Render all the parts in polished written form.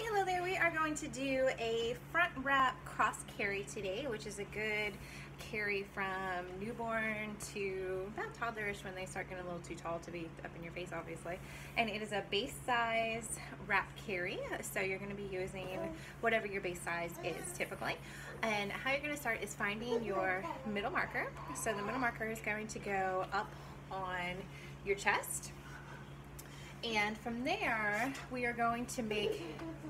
Hey, hello there. We are going to do a front wrap cross carry today, which is a good carry from newborn to about toddlerish when they start getting a little too tall to be up in your face, obviously. And it is a base size wrap carry, so you're going to be using whatever your base size is typically. And how you're going to start is finding your middle marker. So the middle marker is going to go up on your chest. And from there, we are going to make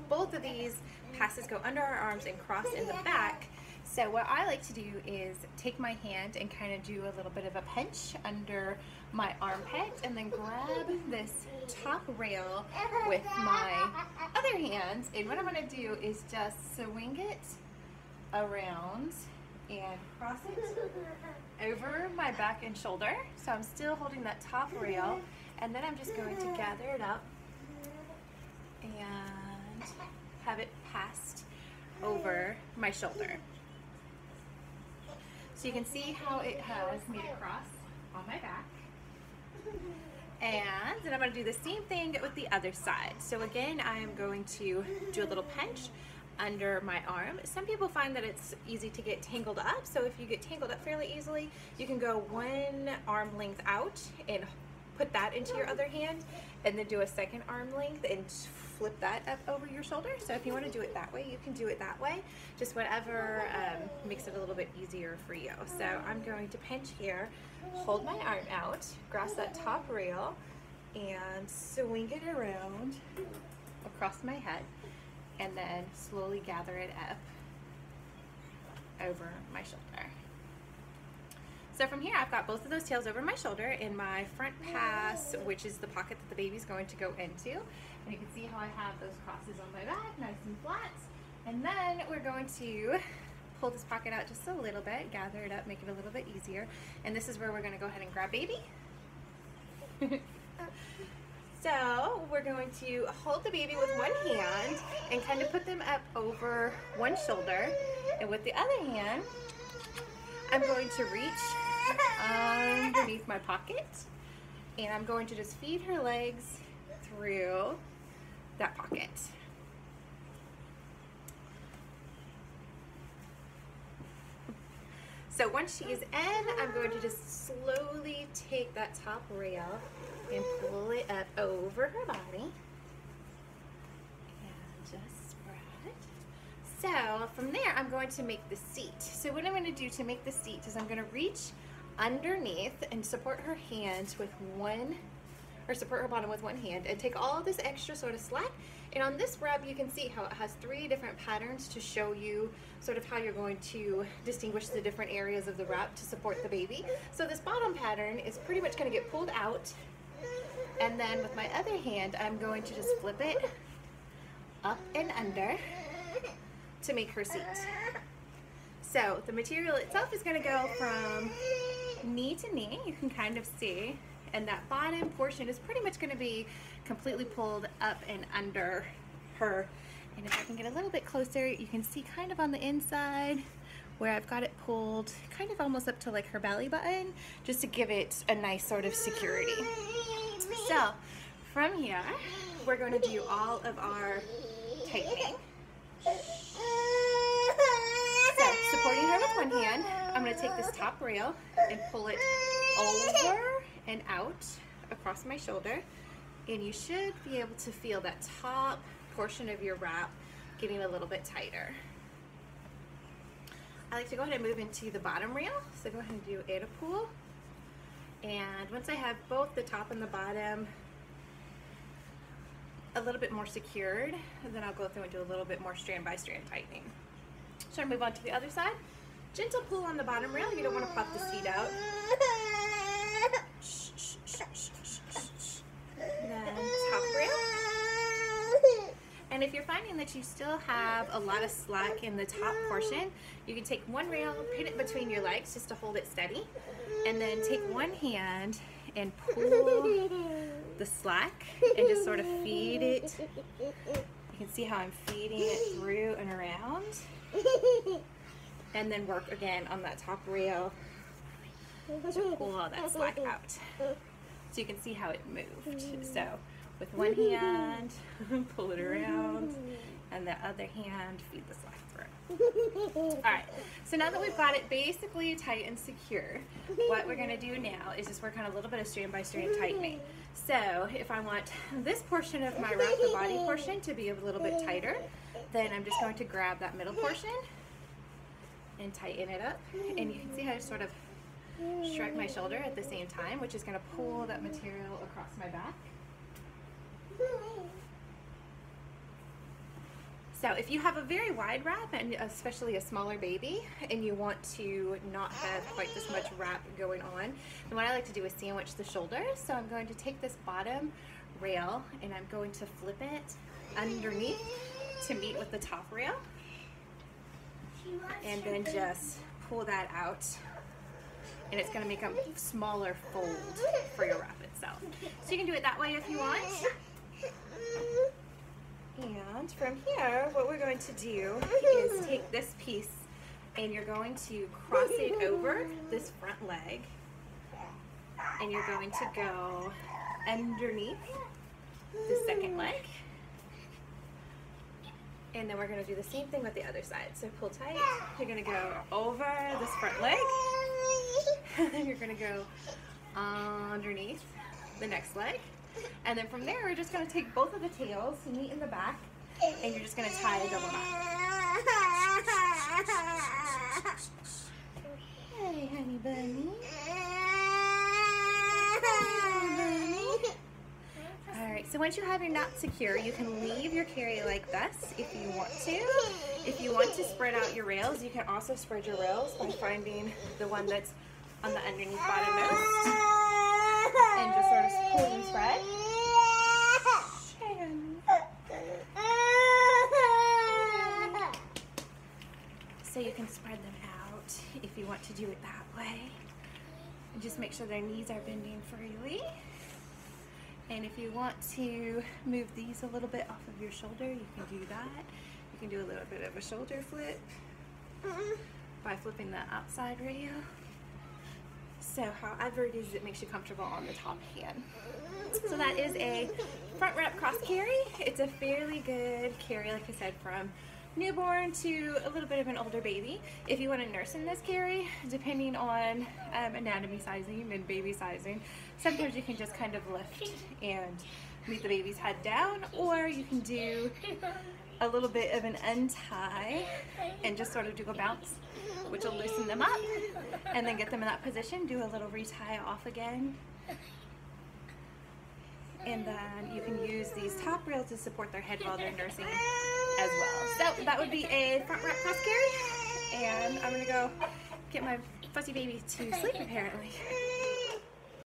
both of these passes go under our arms and cross in the back. So what I like to do is take my hand and kind of do a little bit of a pinch under my armpit and then grab this top rail with my other hand. And what I'm going to do is just swing it around and cross it over my back and shoulder. So I'm still holding that top rail. And then I'm just going to gather it up and have it passed over my shoulder. So you can see how it has made a cross on my back. And then I'm going to do the same thing with the other side. So again, I am going to do a little pinch under my arm. Some people find that it's easy to get tangled up. So if you get tangled up fairly easily, you can go one arm length out and put that into your other hand and then do a second arm length and flip that up over your shoulder. So if you want to do it that way, you can do it that way. Just whatever makes it a little bit easier for you. So I'm going to pinch here, hold my arm out, grasp that top rail, and swing it around across my head, and then slowly gather it up over my shoulder. So from here, I've got both of those tails over my shoulder in my front pass, which is the pocket that the baby's going to go into. And you can see how I have those crosses on my back, nice and flat. And then we're going to pull this pocket out just a little bit, gather it up, make it a little bit easier. And this is where we're going to go ahead and grab baby. So we're going to hold the baby with one hand and kind of put them up over one shoulder. And with the other hand, I'm going to reach underneath my pocket and I'm going to just feed her legs through that pocket. So once she is in, I'm going to just slowly take that top rail and pull it up over her body and just spread. So from there, I'm going to make the seat. So what I'm going to do to make the seat is I'm going to reach underneath and support her hands with one, or support her bottom with one hand, and take all of this extra sort of slack. And on this wrap, you can see how it has 3 different patterns to show you sort of how you're going to distinguish the different areas of the wrap to support the baby. So this bottom pattern is pretty much going to get pulled out, and then with my other hand, I'm going to just flip it up and under to make her seat. So the material itself is going to go from knee to knee, you can kind of see, and that bottom portion is pretty much going to be completely pulled up and under her. And if I can get a little bit closer, you can see kind of on the inside where I've got it pulled kind of almost up to like her belly button, just to give it a nice sort of security. So from here, we're going to do all of our tightening. So supporting her with one hand, I'm going to take this top rail and pull it over and out across my shoulder, and you should be able to feel that top portion of your wrap getting a little bit tighter. I like to go ahead and move into the bottom rail, so go ahead and do a pull. And once I have both the top and the bottom a little bit more secured, then I'll go through and do a little bit more strand by strand tightening. So I move on to the other side. Gentle pull on the bottom rail. You don't want to pop the seat out. Then top rail. And if you're finding that you still have a lot of slack in the top portion, you can take one rail, pin it between your legs just to hold it steady, and then take one hand and pull the slack and just sort of feed it. You can see how I'm feeding it through and around, and then work again on that top rail to pull all that slack out. So you can see how it moved. So With one hand, pull it around, and the other hand, feed the slack through. Alright, so now that we've got it basically tight and secure, what we're going to do now is just work on a little bit of strand by strand tightening. So if I want this portion of my wrap the body portion to be a little bit tighter, then I'm just going to grab that middle portion and tighten it up. And you can see how I sort of shrug my shoulder at the same time, which is going to pull that material across my back. So if you have a very wide wrap, and especially a smaller baby, and you want to not have quite this much wrap going on, then what I like to do is sandwich the shoulders. So I'm going to take this bottom rail and I'm going to flip it underneath to meet with the top rail, and then just pull that out, and it's going to make a smaller fold for your wrap itself. So you can do it that way if you want. And from here, what we're going to do is take this piece and you're going to cross it over this front leg, and you're going to go underneath the second leg. And then we're going to do the same thing with the other side. So pull tight, you're going to go over this front leg, and then you're going to go underneath the next leg. And then from there, we're just going to take both of the tails, meet in the back, and you're just going to tie a double knot. Hey, honey bunny. Alright, so once you have your knot secure, you can leave your carry like this if you want to. If you want to spread out your rails, you can also spread your rails by finding the one that's on the underneath bottom most, and just sort of pull and spread. So you can spread them out if you want to do it that way. And just make sure their knees are bending freely. And if you want to move these a little bit off of your shoulder, you can do that. You can do a little bit of a shoulder flip by flipping the outside rail. So however it is that makes you comfortable on the top hand. So that is a front wrap cross carry. It's a fairly good carry, like I said, from newborn to a little bit of an older baby. If you want to nurse in this carry, depending on anatomy sizing and baby sizing, sometimes you can just kind of lift and meet the baby's head down, or you can do a little bit of an untie and just sort of do a bounce, which will loosen them up, and then get them in that position, do a little retie off again. And then you can use these top rails to support their head while they're nursing as well. So that would be a front wrap cross carry, and I'm gonna go get my fussy baby to sleep apparently.